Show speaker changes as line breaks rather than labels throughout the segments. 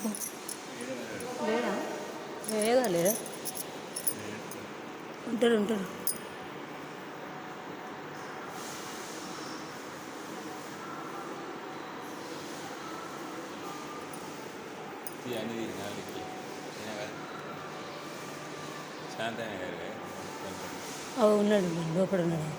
చెప్పు. లేడా? లేడా లేడా? ఉంటారు ఉంటారు. ఉన్నాడు లోపల ఉన్నాడు.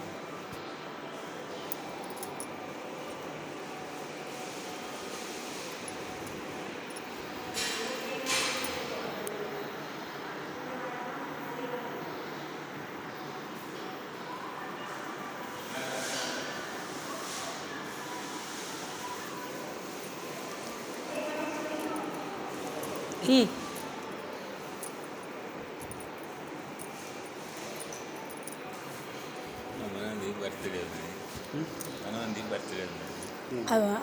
ఈ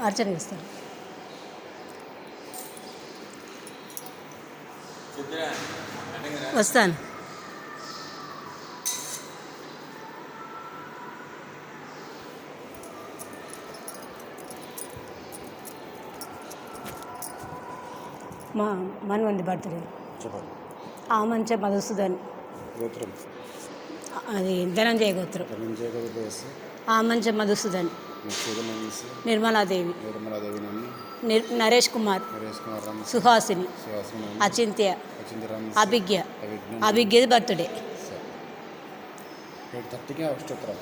అర్చన చేస్తారు. వస్తాను. మా మనవంది బర్త్డే.
చెప్పండి.
ఆమంచ మధుసూదన్,
గోత్రం
అది ధనంజయ గోత్రం. ఆమంచ మధుసూదన్, నిర్మలాదేవి, నరేష్ కుమార్, సుహాసిని, అచింత్య, అభిజ్ఞ. అభిజ్ఞది బర్త్డే.
8:30కి అష్టోత్తరం.